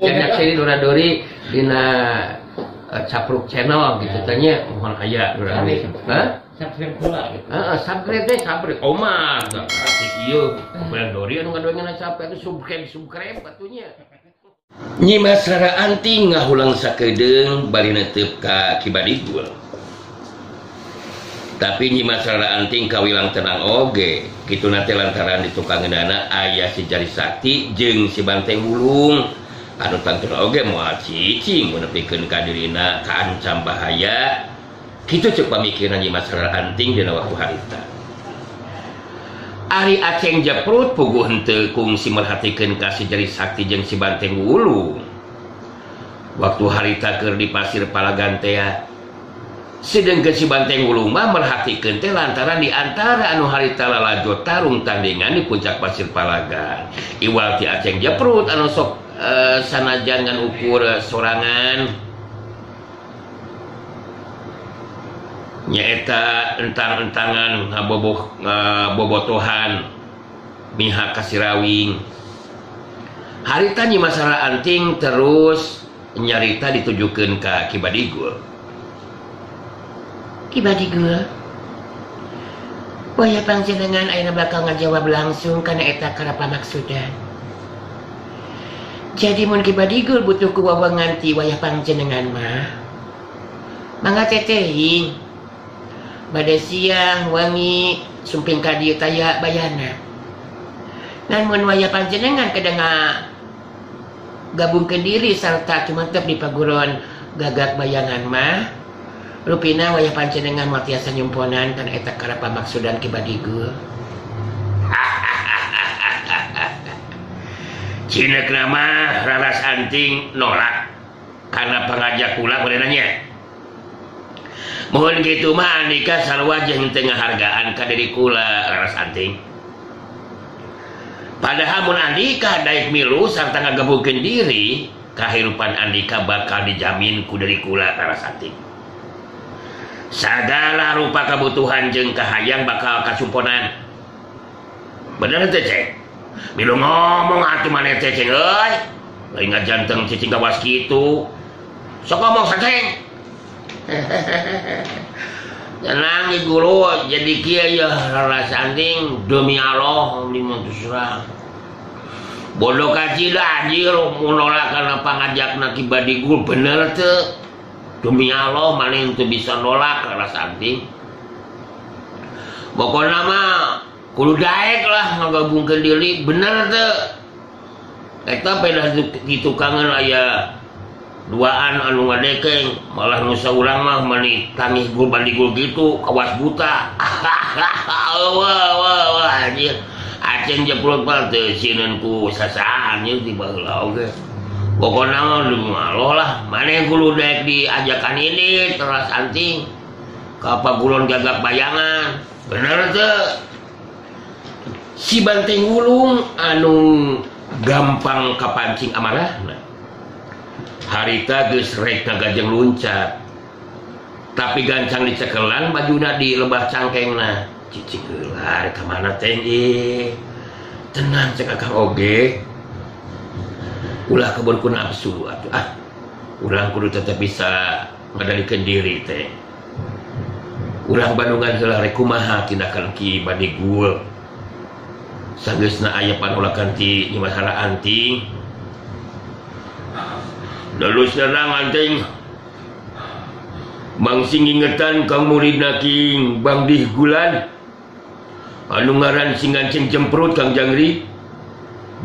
Jangan sini Doradori dina Capruk channel gitu tanya mohon aya Doradori. Hah? Subscribe pula gitu. Subscribe deh, subscribe. Omah, artis ieu. Doradori anu ngadoengan capek itu subscribe atunya. Nyi Masara Anting ngahulang sakedeung bari netep ka Kibadigul. Tapi Nyi Masara Anting kawilang tenang oge kitu nate lantaran di tukang ngeunana aya si Jari Sakti jeung si Banteng Wulung anu tangtun oge moal cicing mun nepikeun ka dirina kaancam bahaya kitu ceuk pamikiran Nyi Masara Anting dina waktu harita. Ari Aceng Jeprut puguh henteu kungsi merhatikeun ka si Jari Sakti jeung si Banteng Wulung. Waktu harita keur di Pasir Palagantea sedengkeun si Banteng Wulung mah merhatikeun teh lantaran di antara anu harita lalajo tarung tandingan di puncak Pasir Palagan. Iwal ti Aceng Jeprut anu sok sanajan ngan ukur sorangan nyaeta entang-entangan bobotohan mihak Kasirawing. Harita Nyi Masara Anting terus nyarita ditujukeun ka Kibadigul. Kibadigul, waya panjenengan ayeuna bakal ngajawab langsung kana eta karapa maksudan. Jadi mun Kibadigul butuh ku wawangan ti wayah panjenengan mah mangga tetehing bade siang wangi sumping ka dieu taya bayana. Namun wayah panjenengan kedenga gabungkeun diri sarta tumentep di paguron Gagak Bayangan mah rupina wayah panjenengan mah tiasa nyumponan kana eta karapa maksudan Kibadigul. Cineuk nama Raras Anting nolak karena pengajak kula berenanya. Mohon gitu mah andika sarua jeung teu ngahargaan ka diri kula Raras Anting. Padahal mun andika daek milu sarta ngagabungkeun diri, kahirupan andika bakal dijamin ku diri kula Raras Anting. Sagala rupa kebutuhan jeung kahayang bakal kasumponan. Bener teh cek? Milu ngomong atuh maneh teh ceng euy. Lain ngajanteng cicing gawas kitu. Sok ngomong saceng. Tenang Nyi Guru, jadi kieu ya Raras Anting demi Allah di Montusra. Bodoh kacida anjir mun nolak kana pangajakna Kibadigul bener teu? Demi Allah maneh teu bisa nolak Raras Anting. Pokona mah kudu daek lah ngagabungkeun diri bener teu. Eta pedah di tukangan aya duaan anu ngadekeng malah nu saurang mah mani tangih Kibadigul gitu kawas buta. Wah anjir Aceng Jeprut mah teu sieun ku sasahan ieu ti baheula oge. Pokona mah demi Allah lah maneh kudu daek diajakan ini Raras Anting ka paguron Gagak Bayangan. Bener teu? Si Banteng Wulung anu gampang kapancing amarahna harita geus rek ngagajeng luncat tapi gancang dicekelan bajuna di lebah cangkengna. Cicing heula ka mana teh ieu? Tenang cek akang oge. Ulah kebun ku nafsu atuh urang kudu tetep bisa ngadalikeun diri teh. Urang bandungan heula rek kumaha tindakan Kibadigul. Sageusna aya panolakan ti Nyi Masara Anting. Dalus nerang Anting. Mangsi ngingetan kang muridna King Bang Dihgulan. Anu ngaran Singanceng Jemprut Kang Jangri.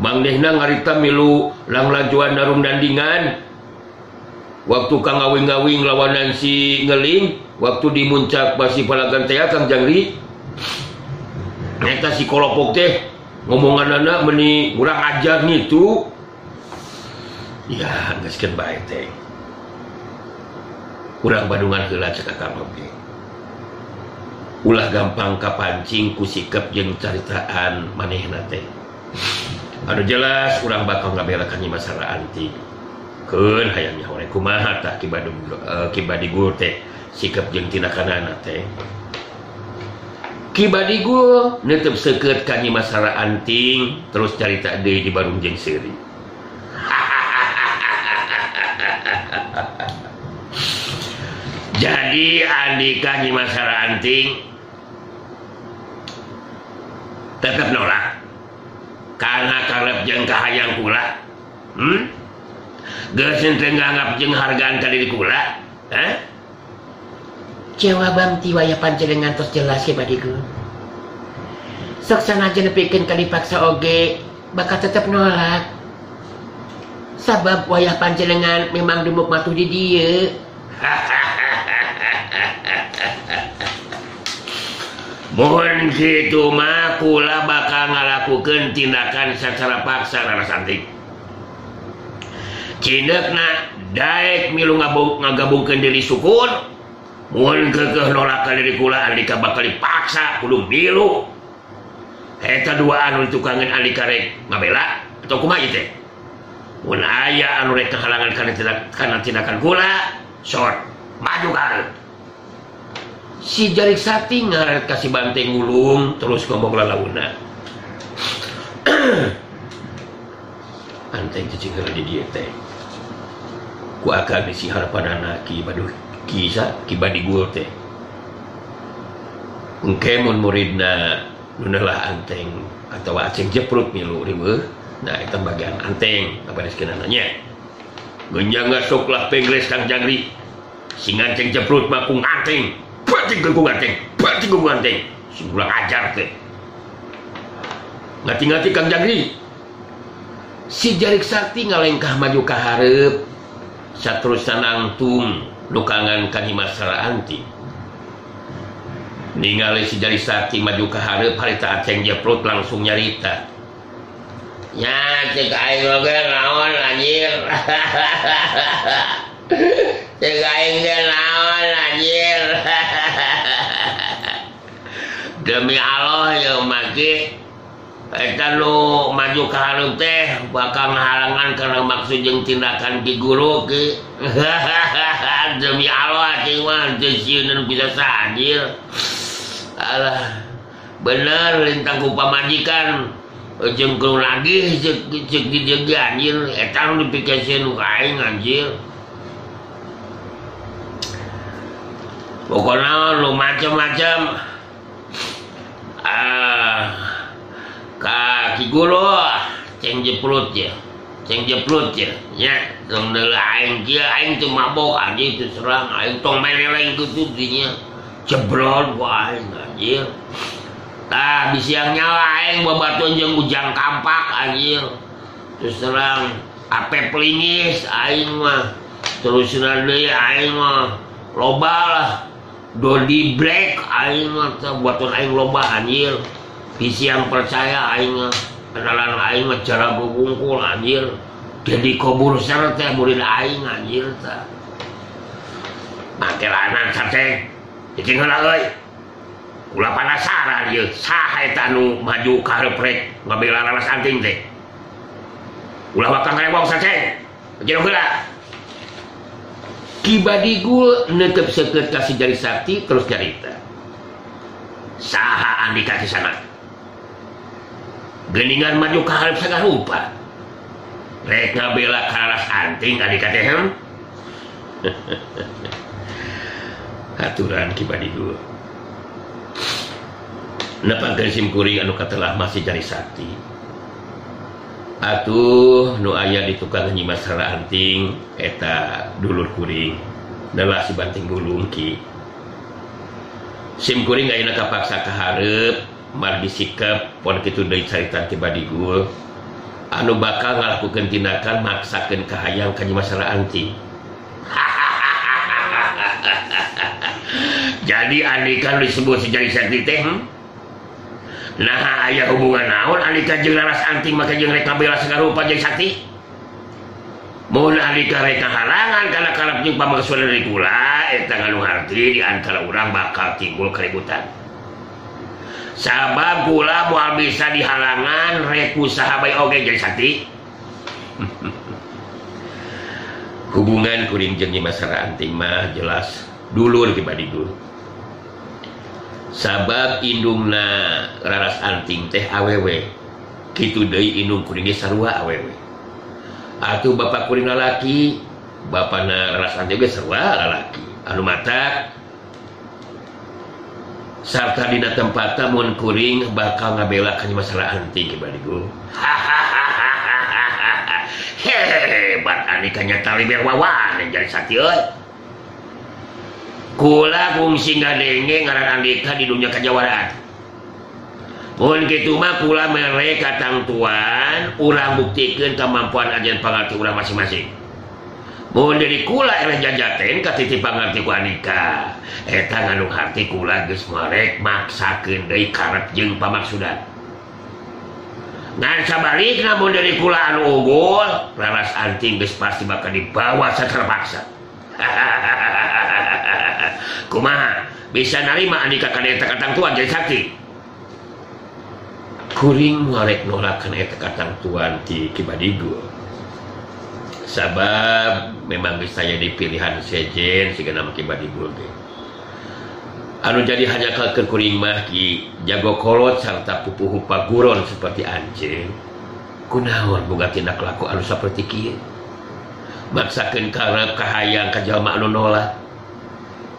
Mangnehna ngarita milu langlajuan narum dandingan. Waktu Kang ngawing-ngawing lawanan si Ngeling, waktu di muncak Pasir Palagan teh Kang Jangri. Eta si kolopok teh ngomongan anak meni kurang ajar gitu. Ya geuskeun bae teh urang bandungan heula cek akang oge. Ulah gampang kapancing ku sikep jeung caritaan manehna teh. Anu jelas urang bakal ngabelakan Nyi Masara Anting keun hayang nyaho rek kumaha tah Kibadigul teh sikep jeung tindakanana teh. Kibadigul netep seukeut ka Nyi Masara Anting terus carita deui di Barung jeung Seuri. Jadi andika Nyi Mas Anting tetap nolak karena karep jeung kahayang kula. Geus teu nganggap jeung hargaan ka diri kula. Jawaban ti waya panjenengan tos jelas ke badiku. Sok sanajan nepikeun ka dipaksa oge bakal tetep nolak. Sabab wayah panjenengan memang dumuk matuh di dieu. Mohon kitu mah kula bakal ngalakukeun tindakan secara paksa Laras Anting. Cindekna daek milu ngagabungkeun diri syukur. Mun keukeuh nolak ka diri kula andika bakal dipaksa kudu milu. Eta dua anu tukangan andika rek ngabela atau kumaha ieu teh? Mun aya anu rek halangan kana tindakan kula, short maju kan. Si Jarik Sakti ngaret kasih banteng ngulung terus ngomong lalauna. Anteng cicing heula di dieu teh. Ku akan isi harapanana ki baduh kisah ki badigul teh. Engke mun muridna nunelah Anteng atau aceng jeprut milu riweuh. Nah eta bagian Anteng ngabareskeun nya. Genjang sok lah pengres Kang Jagri. Sing Anteng jeprut mah ku Anteng. Batik ku Anteng. Sing ulang ajar teh. Ngati-ngati Kang Jagri. Si Jarik Sakti ngalengkah maju ka hareup. Saterusan angtung nukangan ka Nyi Mas Anting. Ningali si Jarik Sakti maju ka hareup harita Aceng jeprut langsung nyarita. Ya cek aing oge naon anjir. Cek aing ge naon anjir. Demi Allah ya maki eta nu maju ka hareup teh bakal ngahalangan karena maksud jeung tindakan ki guru ki. Demi Allah cing mah teu sieun bisa anjir. Alah bener lintang ku pamajikan jeung kudu lagi cek di dieu anjir eta nu dipikeun ku aing anjir. Pokoknya lu macam-macam kaki guru ceng jeprut ya nya tong deula aing kieu aing teu mabok anjing teu serang aing tong meleleng kitu dinya jebrol ku aing anjir. Tah bisiang nyawa aing babatuan jeung ujang kampak anjir teu serang ape pelingis aing mah terusna deui aing mah loba lah Dodi Black aing mah buatan aing loba anjir. Bisi yang percaya aing kenalan aing mah cara bungkul anjir. Jadi Koburser teh murid aing anjir tah. Make lanan Sateng. Cicing heula euy. Ulah penasaran ieu saha eta nu maju ka hareup rek ngabela Laras Anting teh. Ulah bakal ngarewong Sateng. Jeung heula. Ki Badigul netep seukeut ka si Jarik Sakti terus nyarita. Saha andika di sana? Geuningan maju ka hareup sagarupa. Rek ngabela ka Laras Anting andika teh. Aturan Ki Badigul. Nepakeun sim kuring anu katelah masih Jarik Sakti. Atuh nu aya di tukang Nyi Mas Anting eta dulur kuring dalah si Banting Bulung ki. Sim kuring ayeuna kapaksa ka hareup mar disikep pon kitu deui carita Ki Badigul anu bakal ngalakukeun tindakan maksakeun kahayang ka Nyi Mas Anting. Jadi andika disebut si Jarik Sakti teh nah aya hubungan naon alika jeung Laras Anting maka jeung rek ngabela sagarupa jeung Sakti. Mun alika rek halangan kana karep jeung pamangsuan dari kula eta nganu harti di antara urang bakal timbul keributan. Sabab kula moal bisa dihalangan rek usaha bae oge jeung Sakti. Hubungan kuring jeung Nyi Mas Anting mah jelas dulur Ki Badigul. Sabab indungna Laras Anting teh awewe kitu deui indung kuring ge sarua awewe. Atuh bapak kuring lalaki bapana rasan juga serba lalaki anu matak sarta dina tempatna mun kuring bakal ngabela kana masalah henteu kibadiku hebat Andika nyata liber wawan jadi sakti euy kula kungsi ngadenge ngaran Andika di dunia kajawaraan mun kitu mah kula mere ka tang tuan urang buktikeun kemampuan ajan pangarti urang masing-masing mun dari kula eleh jajaten ka titip pangarti ku Andika eta nganu hati kula geus marek maksakeun deui karep jeung pamaksudan ngan sabalikna mun dari kula anu unggul laras anting geus pasti bakal dibawa secara paksa kumaha bisa narima Andika kana eta katang tuan jadi sakti kuring ngarek nolakan eta katang tuan ti Kibadigo sabab memang geus saya dipilihan sejen siga nama Kibadigo ge anu jadi hanya kalkeun kuring mah ki jago kolot sarta pupuh paguron seperti anjeun kunaon boga tindak laku anu saperti kieu maksakeun karep kahayang ka jalma anu nolak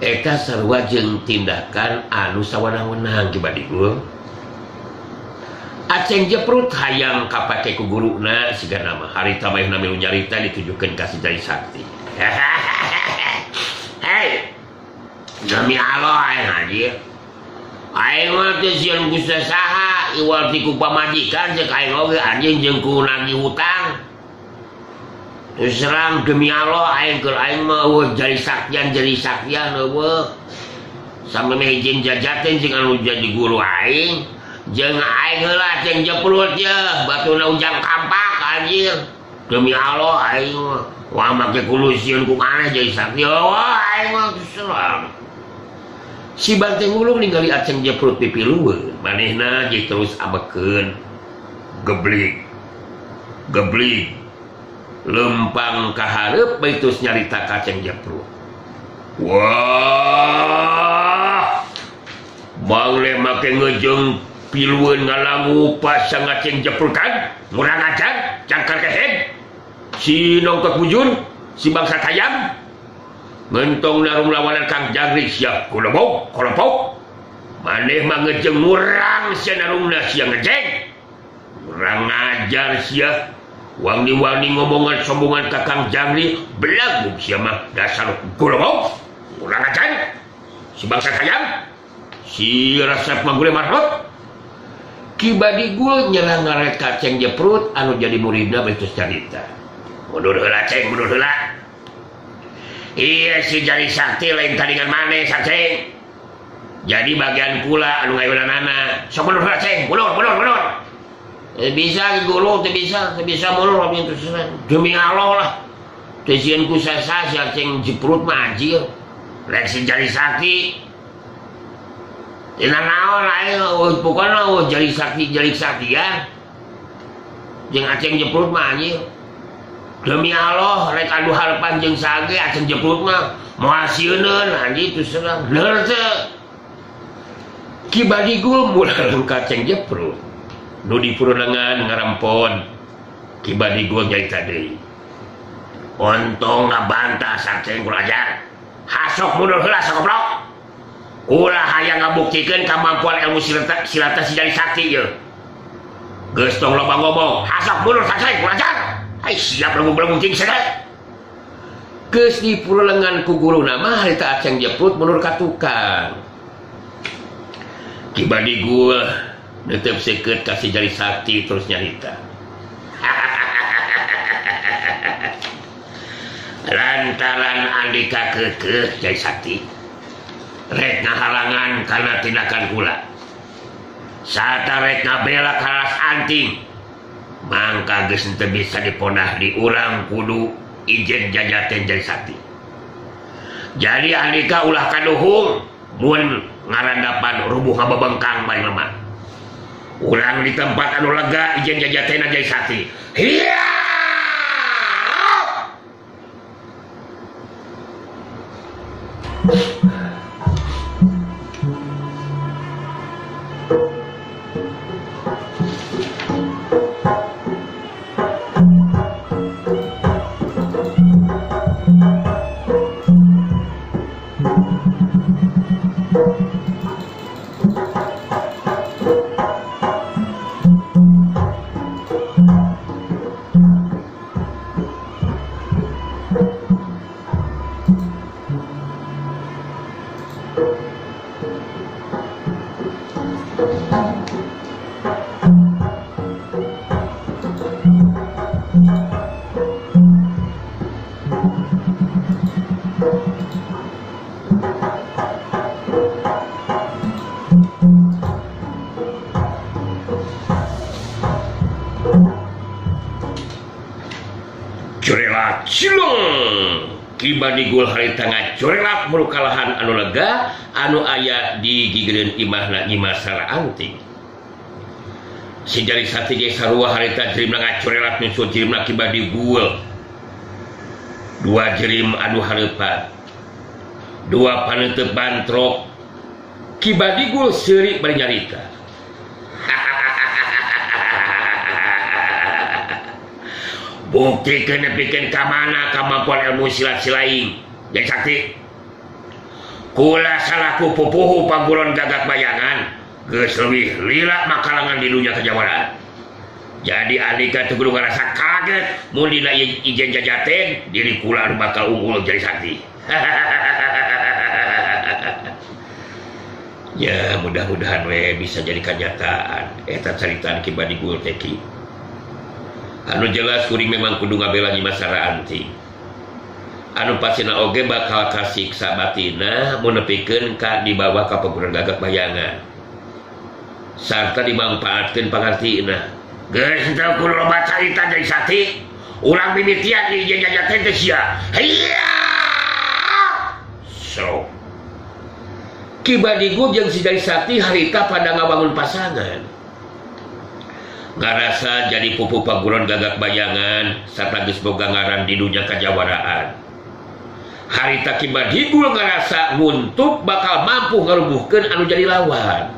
eta sarua jeung tindakan anu sawenang-wenang Kibadigo Aceng jeprut hayang kapake ku guruna siga nama harita bae milu nyarita ditujukeun ka si Jari Sakti. Hei. Demi Allah aing hadir. Aing mah teh sieun ku saha iwal ti ku pamajikan ceuk aing oge anjeun jeung ku nagih hutang. Terus terang demi Allah aing keur aing mah eueuh Jari Saktian eueuh. Sampe meh izin jajaten jeung anu jadi guru aing. Jeung aing heula ceng jeprut ye batuna ujang kampak anjir demi Allah aing wah make kudu sieun ku maneh Jari Sakti wah aing mah serang si banteng ulung ningali aceng jeprut pipilueun manehna jadi terus abekeun geblik lempang ka hareup bae terus nyarita ka aceng jeprut wah mangle make ngejeung piluan ngalangu pasang aceng jepulkan murang acan cangkar kehed si nongkot bujun si bangsa tayam ngentong narum lawanan Kang Jagri siap kolopok maneh mah ngejeng murang sia narumna sia ngejeng murang ngajar sia wangi-wangi ngomongan sombongan ka Kang Jagri belag sia mah dasar kolopok murang acan si bangsa tayam si resep manggule marhot Kibadigo nyerang ngarek ka Aceng Jeprut anu jadi muridna betus carita. Mundur heula Ceng, mundur heula. Iya si Jari Sakti lain tandingan maneh Ceng. Jadi bagian kula anu ngayolanana. Sok mundur heula Ceng, mundur. Bisa guru teu bisa mundur abdi terus demi Allah lah. Teu sieun ku sasa si Aceng Jeprut mah anjir. Rek si Jari Sakti Ina naon lain pokoknya Jari Saktian jeung Aceng Jeprut mah anjir demi Allah rek adu harapan jeung sage Aceng Jeprut mah moal sieuneun anjir terus serang ler teh Kibadigo mulang ka Aceng Jeprut nu dipureungan ngarampon Kibadigo nyaita deui ontong ngabantah Aceng kurajar hasok mundur heula sakoplok ulah hayang ngabuktikeun kemampuan ilmu silata si Jari Sakti ye. Geus tong loba ngomong, hasok mundur Aceng kurajar. Ai siap lembung-lembung ting sedek. Geus dipurelengan ku guruna mah harita Aceng Jeprut mundur ka tukang. Kibadigo neuteup seukeut ka si Jari Sakti terus nyarita. Lantaran Andika keukeuh Jari Sakti rek ngahalangan karena tindakan kula sarta rek ngabela karas anting mangka geus teu bisa diponah di urang kudu ijen jajaten Jari Sakti jadi Andika ulah kaduhung mun ngarandapan rubuh ngababengkang bae lemah urang di tempat anu lega ijen jajaten Jari Sakti hiya Corelat cilung Kibadigul harita ngacorelat merukalahan anu lega anu aya di gigireun imahna Imah Saraanting. Sejari sati ge sarua harita jerimna ngacorelat nyusul jerimna Kibadigul. Dua jerim anu hareupat. Dua paneuteup bantrok. Kibadigul seuri bari nyarita. Bukti kena bikin kamana kemampuan ilmu silat silaing jadi sakti kula salaku pupuhu paguron gagak bayangan geus leuwih lila makalangan di dunia kejawaran jadi alika teu kudu ngarasa kaget mun dina ijen jajaten diri kula anu bakal unggul jadi sakti. Ya mudah-mudahan we bisa jadi kenyataan eta caritaan Kibadigul teh ki. Anu jelas kuring memang kudu ngabela Imah Saraanting. Anu pasina oge bakal kasiksa batina mun nepikeun ka di bawah ka paguron gagak bayangan. Sarta dimanfaatkeun pangartina. Geus teu kudu loba carita deui sakti. Ulang mimitian di ieu jajaten teh sia. Hayya! So. Kibadigul jeung si Jari Sakti harita pada ngabangun pasangan. Ngarasa jadi pupu paguron gagak bayangan sarta geus boga ngaran di dunia kajawaraan. Harita Kibadigul ngarasa nguntuk bakal mampu ngarubuhkeun anu jadi lawan.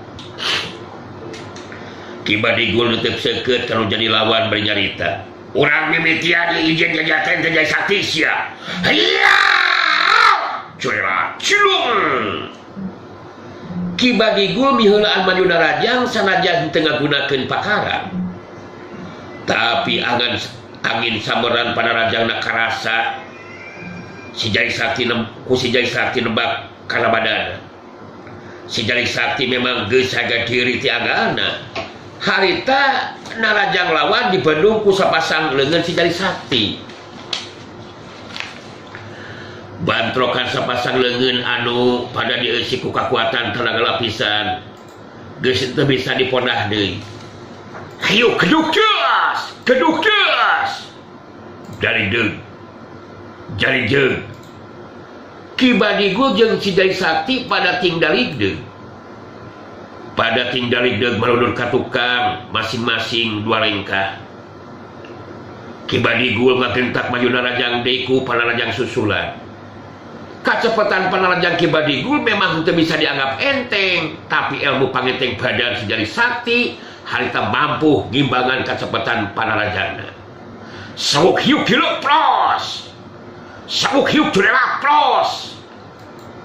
Kibadigul nutup seukeut anu jadi lawan bari nyarita. Urang mimitian di ijen jajaten teh Jari Sakti sia. Hayya! Corelat cilung. Kibadigul miheulaan Manjuna Rajang sanajan teu ngagunakeun pakaran. Tapi angin samberan pada rajangna karasa si Jari Sakti nebak kana badanna. Si Jari Sakti memang geus haga diri ti anggana. Harita narajang lawan dibendung ku sapasang leungeun si Jari Sakti. Bantrokan sapasang leungeun anu pada dieusi ku kakuatan tenaga lapisan geus teu bisa dipondah deui. Ayo keduk das dari deug jari deug. Kibadigul jeung si Jari Sakti pada tingdalig deug melunur ka tukang masing-masing dua lengkah. Kibadigul ngagentak Manjuna Rajang deui ku panarajang susulan. Kacepatan panarajang Kibadigul memang teu bisa dianggap enteng, tapi ilmu pangenteng badan si Jari Sakti harita mampu ngimbangan kacepatan panarajangna. Sabuk hiuk hiluk pros. Sabuk hiuk curela pros.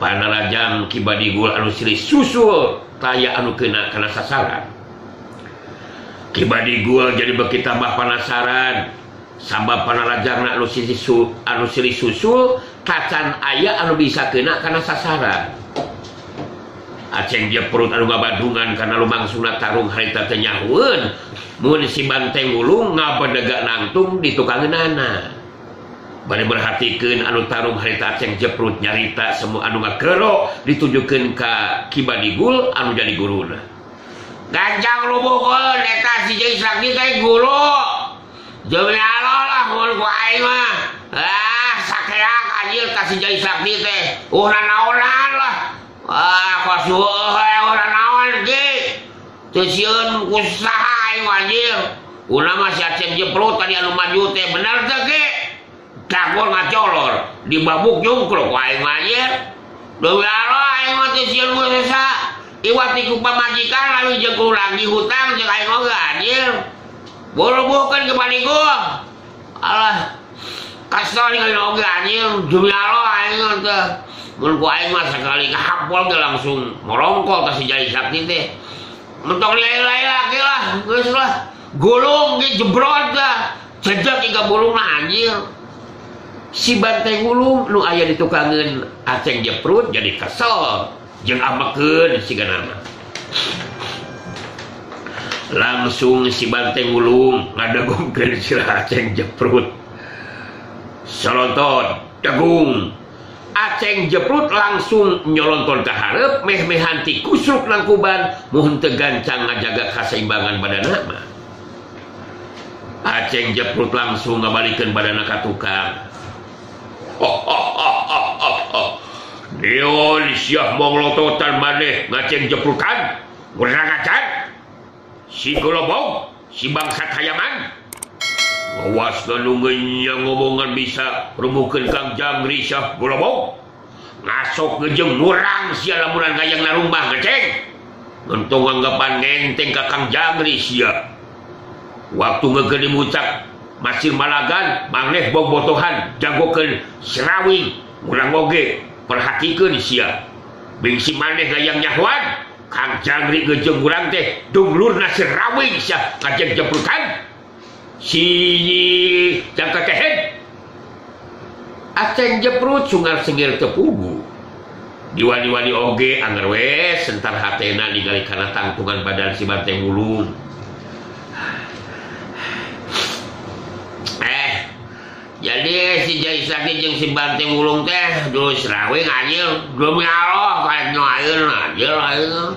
Panarajang Kibadigul anu silih susul taya anu kena sasaran. Kibadigul jadi beki tambah penasaran sabab panarajangna anu silih susul kacan aya anu bisa kena sasaran. Aceng Jeprut anu ngabadungan karena lumangsungna tarung harita teh nyahueun mun si Banteng Wulung ngabedega nangtung di tukangeunana. Bari berhatikeun anu tarung harita Aceng Jeprut nyarita semua anu ngagero ditujukeun ka Kibadigul anu jadi guruna. Ganjang lubuhkeun eta si Jari Sakti teh guru. Jeung Allah mun ku aing mah. Sakeak anjir ka si Jari Sakti teh. Naonan lah. Kasuh orang naon ge teu sieun ku saha aing anjir. Urang mah si Aceng Jeprut tadi anu maju teh bener teh ge. Cagol ngacolor dibabuk jungkruk ku aing anjir. Deui Allah aing mah teu sieun ku saha. Iwati ku pamajikan lawi jeung ku lagi hutang jeung aing oge anjir. Buru-burukeun Kibadigul. Alah kasih ningali oge anjir demi Allah aing teh. Mun ku aing mah sakali kahampol ge langsung morongkol ka si Jari Sakti teh. Mentok liai-liai lagi lah, geus lah. Gulung ge jebrot dah. Cedek iga bulungna anjir. Si Banteng Wulung nu aya di tukangeun Aceng Jeprut jadi kesel jeung ambekeun siganana. Langsung si Banteng Wulung ngadegongkeun si Aceng Jeprut. Selontot Tegung Aceng Jeprut langsung nyolonton ke hareup meh-mehan ti kusruk langkuban muhun teu gancang ngajaga kaseimbangan badanna mah. Aceng Jeprut langsung ngabalikeun badanna ka tukang. Neon siah monglototan maneh ngaceng jeprutan ngurang acan si golobong si bangsat hayaman awas nganungeun ngomongan bisa rumukeun Kang Jangri syah golobong ngasok ngejeng ngurang sia lamunan ngayang na rumah ngeceng ngentong anggapan ngenteng ka Kang Jangri sia waktu ngegeni mucak masir malagan maneh bobotohan jagokeun serawing urang oge perhatikeun sia bingsi maneh gayang nyahuan Kang Jangri ngejeng urang teh dunglurna serawing sia ngajeng jemprutan si jangka kehen. Aceng Jeprut sungar sengir tepugu diwali-wali oge anger we sentar hatena ningali kana tangtungan badan si Banteng Wulung. Jadi si Jai Sakti jeung si Banteng Wulung teh dulu serawing anjir demi Allah kayak nyoaeun anjir ayeuna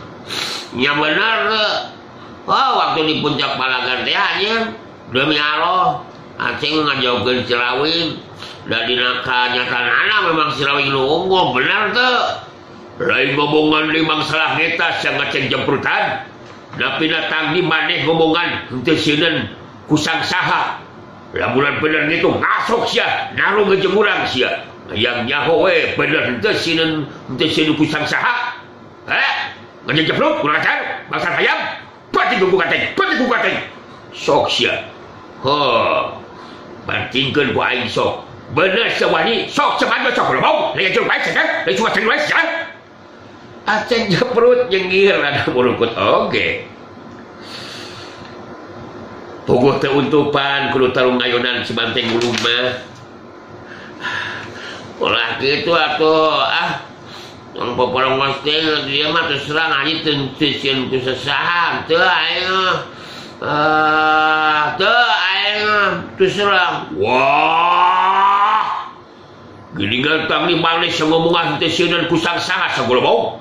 nya bener teh. Oh waktu di puncak Palagan teh anjir demi Allah Aceng ngajaukeun serawing da dina kanyatanana memang serawing nu unggul bener teh. Lain ngomongan limang salah ngeta sia Aceng Jemprutan dapina tangdi maneh ngomongan henteu sieun kusang saha. Lamunan bener gitu ngasok sia naru ngejeng urang sia yang nyaho we bener henteu sieun kusang saha. Ngejeng jeblok urang acar bangsa hayam pati ku kateng sok sia. Bantingkeun ku aing sok bener sewani sok cepat sok lomong lain jeung bae cenah lain cuma cenah sia. Aceng Jeprut jeung ieu rada murukut oge. Puguh teu untupan kudu tarung ngayonan si Banteng Wulung mah. Ulah kitu atuh yang poporongos teh dia mah terus terang aja teu sieun ku sasaha teu aing terus terang. Wah geuningan tangni maneh ngomongan teu sieun ku sasaha sagolobong.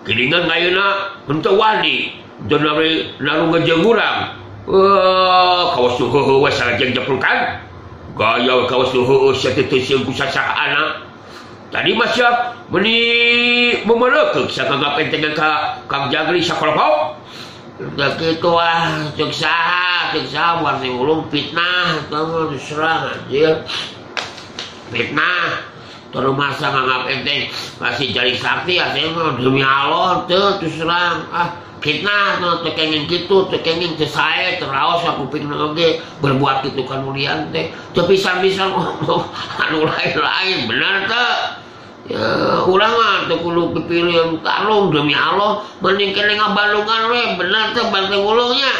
Geuningan ngayeuna henteu wani teu naru ngejeng urang. Kawas tu heuheuh sarajeng Jeprutan gaya kawas tu heuheuh sia teu sieun ku sasahaana tadi mah sia meuni memereukeuk sakangga pentengan ka Kang Jangri sakolopong da kitu ceuk saha Banteng Wulung fitnah teu diserang anjir fitnah terus masa nganggap enteng kasih Jari Sakti atuh mah demi Allah teu diserang fitnah teu kenging kitu teu kenging teu sae teu raos kuping oge berbuat kitu kanulian teh teu pisan-pisan anu lain-lain bener teu ya urang mah teu kudu pipiliun tarung demi Allah mending kene ngabalungan we bener teu Banteng Wulungnya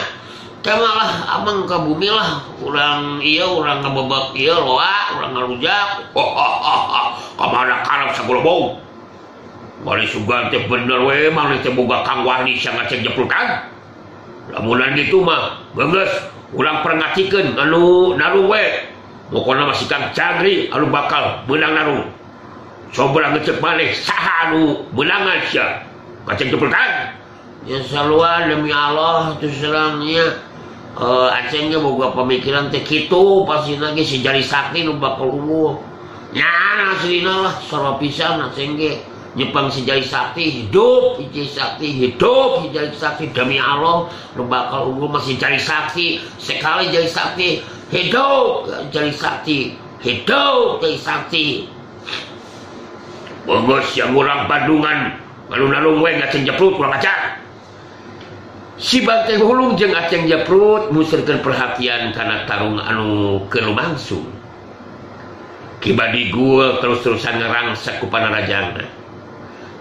teh malah amang ka bumi lah urang ieu urang ngabebek ieu loa urang ngarujak kamana karep sagolobong. Mari sugan teh bener we maneh teh boga Kang Wahli sia Aceng Jeprutan. Lamunan gitu mah geus urang perngacikeun anu naru we. Pokona masih Kang Jangri anu bakal meunang naru. Coba ngecek maneh saha anu meunangan sia Aceng Jeprutan. Ya saluan demi Allah terus terang nya Aceng ge boga pemikiran teh kitu pasina ge si Jari Sakti nu bakal unggul. Nya aslina lah sarua pisan Aceng ge nyepang si Jari Sakti hidup, demi Allah lu bakal unggul masih Jari Sakti sekali Jari Sakti hidup Jari Sakti bogos yang urang Bandungan alun-alun we Aceng Jeprut kurang ajar si Banteng Wulung jeung Aceng Jeprut musirkeun perhatian kana tarung anu keur lumangsung Kibadigul terus-terusan ngerangsak ku panarajangna.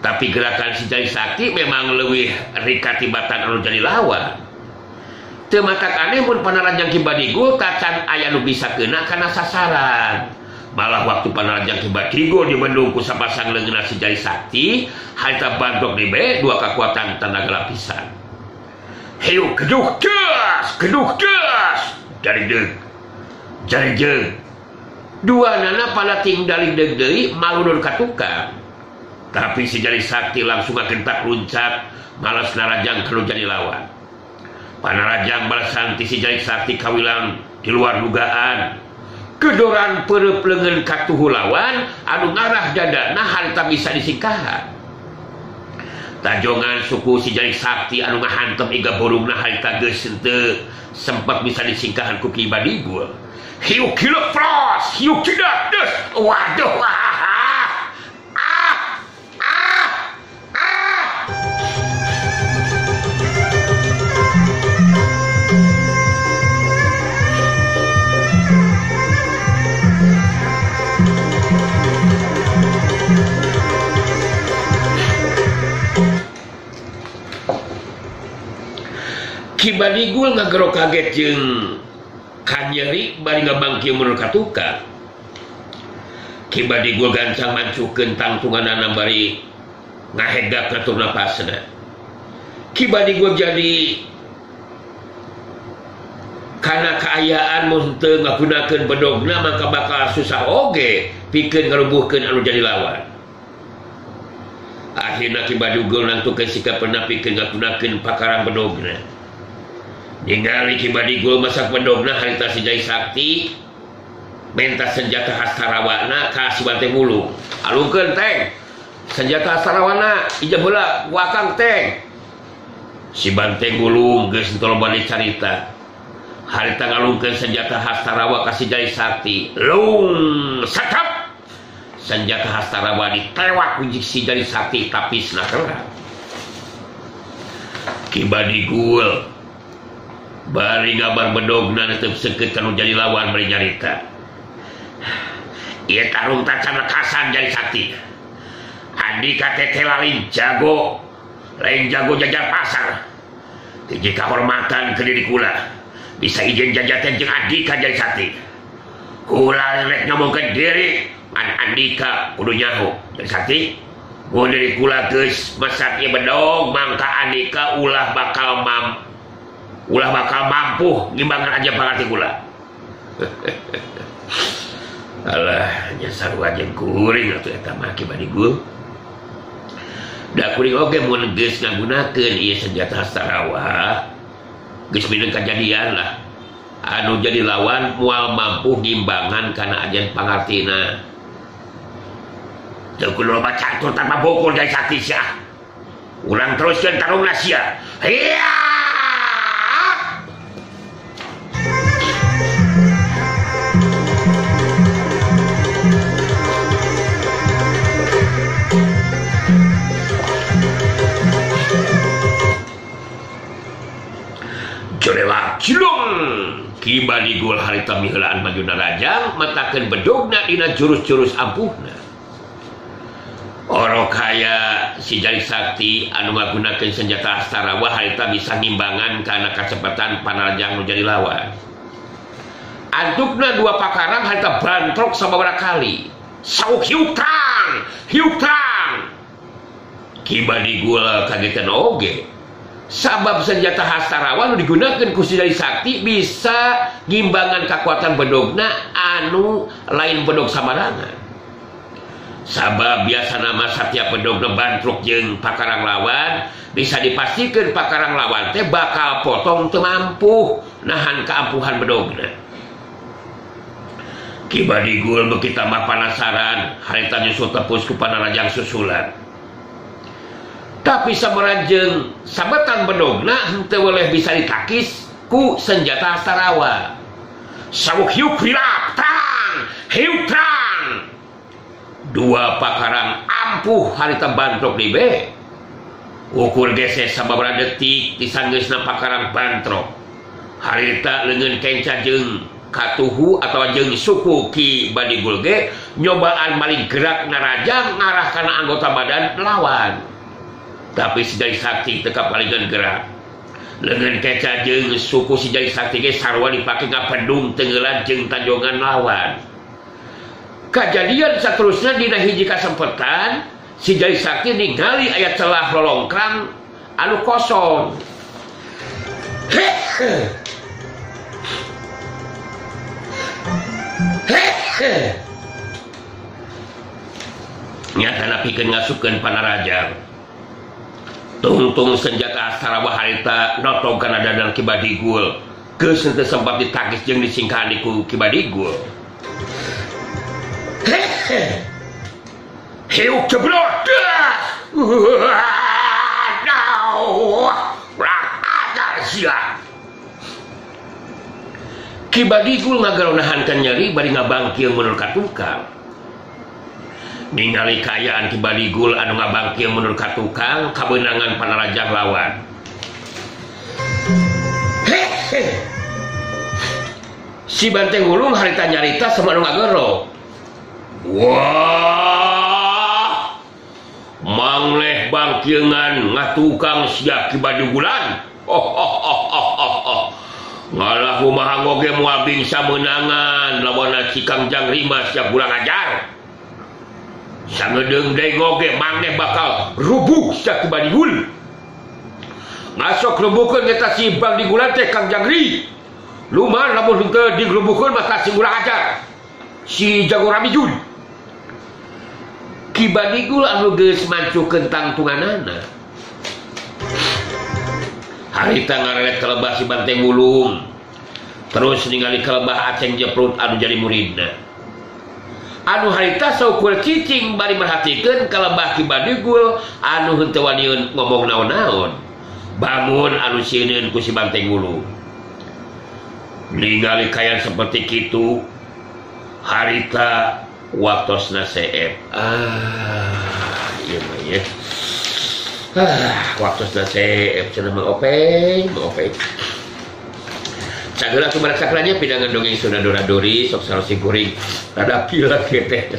Tapi gerakan si Jari Sakti memang lebih rika tibatan anu jadi lawan. Teu matak aneh mun panarajang Kibadigul kacan aya nu bisa keuna kana sasaran. Malah waktu panarajang Kibadigul dibendung ku sapasang leungeunna si Jari Sakti, harita bantok di bae dua kekuatan tenaga lapisan. Heu keduh gas, jari jeug. dua nana pada tinggali deui maludun ka tukang. Tapi si Jari Sakti langsung gentak luncat malas narajang kalau jadi lawan. Panarajang balasan ti si Jari Sakti kawilang di luar dugaan. Kedoran pereup leungeun katuhu lawan anu ngarah dadana harita bisa disingkahan. Tajongan suku si Jari Sakti anu ngahantem iga burungna harita geus henteu sempat bisa disingkahan ku Ki Badigul. Hiu kileuh pros, hiu kidat deus. Waduh, Ki Badigul ngagero kaget jeung kanyeri bari ngabangkieu mundur ka tukang. Ki Badigul gancang mancukeun tangtunganana bari ngahegak ngatur napasna. Ki Badigul jadi kana kaayaan mun teu ngagunakeun bedogna maka bakal susah oge pikeun ngarubuhkeun anu jadi lawan. Akhirna Ki Badigul nantukeun sikapna pikeun ngagunakeun pakarang bedogna. Ningali Ki Badigul masak bedogna harita si Jari Sakti menta senjata hastarawana ka si Bante Wulung. Alungkeun teng senjata hastarawana ija heula ku akang teng. Si Bante Wulung geus teu balik carita. Harita ngalungkeun senjata hastarawa ka si Jari Sakti. Lung sakap. Senjata hastarawa ditewak ku si Jari Sakti tapisna kerah. Ki Badigul bari ngabar bedogna netep seukeut kanu jadi lawan bari nyarita. Ieu tarung tacana kasan Jari Sakti. Andika teh lain jago jajar pasar. Hiji kahormatan ke diri kula. Bisa ijeun jajaten jeung Andika Jari Sakti. Kula rek ngomongkeun diri, Andika kudu nyaho. Jari Sakti, mun diri kula geus masak ieu bedog mangka Andika ulah bakal mampu ngimbangan aja pangarti kula. Alah nyasar wajan kuring atuh eta mah Ki Badigul. Da kuring oge mun geus ngagunakeun ieu senjata hastarawa geus mineng kajadian lah. Anu jadi lawan moal mampu ngimbangan kana ajan pangartina. Teu kudu loba catur tanpa bokol Jari Sakti sia. Urang teruskeun tarungna sia. Hiya! Jorela cilung Ki Badigul harita miheulaan maju narajang matakeun bedogna dina jurus-jurus ampuhna. Oro kaya si Jari Sakti anu ngagunakeun senjata hastarawa harita bisa ngimbangan kana kacepatan panarajang nu jadi lawan. Antukna dua pakarang harita bantrok sababaraha kali. Sauk hiutang. Ki Badigul kagetan oge. Sabab senjata hastarawa nu digunakeun ku si Jari Sakti bisa ngimbangan kekuatan bedogna anu lain bedog samarangan. Sabab biasa nama setiap bedogna bantruk jeung pakarang lawan bisa dipastikan pakarang lawan teh bakal potong teu mampu nahan keampuhan bedogna. Ki Badigul beuki tambah panasaran harita nyusul tepus ku panarajang susulan. Tapi sabarajeng sabetan bedogna henteu weleh bisa ditakis ku senjata hastarawa. Sawuk hiuk hiutrang. Dua pakarang ampuh harita bantrok di be. Ukur geses sababaraha detik disanggeusna pakarang bantrok. Harita leungeun kenca jeung katuhu atau jeung suku Ki Badigul ge nyobaan maling gerak narajang ngarah kana anggota badan lawan. Tapi si Jari Sakti teka palingan gerak. Leungeun keca jeung suku si Jari Sakti ge sarua dipake ngapendung tenggelan jeung tajongan lawan. Kajadian saterusna dina hiji kasempetan si Jari Sakti ningali aya celah lolongkrang anu kosong. nyata pikeun ngasupkeun panarajang tungtung senjata Sarawa harita notogan dadang Ki Badigul geus teu sempat ditagis jeung disingkahan ku Ki Badigul. Hiuk jeblok Ki Badigul ngagaronahankan nyeri bari ngabangkieu mundur ka tukang. Ningali kayaan Ki Badigul anu ngabangkieu mundur ka tukang kabeunangan panarajang lawan. Si Banteng Wulung harita nyarita sama anu ngagero. Wah, mangleh bangkiengan ngatukang sia Ki Badigulan. Ngalah kumaha ngoge moal bingsa meunangan lawan si Kang Jangrima siap kurang ajar. Sangedeung deui ngoge maneh bakal rubuh sia Ki Badigul. Ngasok rubuhkeun eta si Badigulan teh Kang Jangri. Lumahan lamun teu digrubuhkeun mah si kurang ajar. Si Jago Ramijun. Ki Badigul anu geus mancukeun tangtunganana. Harita ngarelet kelebah si Banteng Wulung. Terus ningali kelebah Aceng Jeprut anu jadi muridna. Anu harita saukur cicing bari merhatikeun kelebah Ki Badigul anu henteu wani ngomong naon-naon. Bangun anu sieun ku si Banteng Wulung. Ningali kayan seperti kitu harita waktosna seep. Iya mah ya. Waktosna seep cenah mah openg. Sagala kumaha sakranya pidangan dongeng Sunda Dora-dori sok sarosi kuring rada pila kieu teh.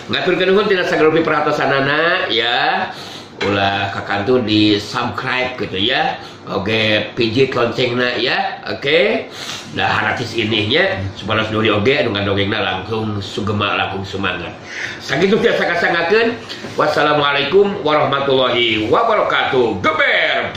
Ngaturkeun nuhun tina sagala perhatosanana ya. Ulah kakantu di subscribe gitu ya. Oke, pijit loncengna ya. Oke. Nah haratis inihnya supaya dori oge anu ngandongengna langkung sugema langkung semangat. Sakitu tiasa kasangakeun. Wassalamualaikum warahmatullahi wabarakatuh. Geber.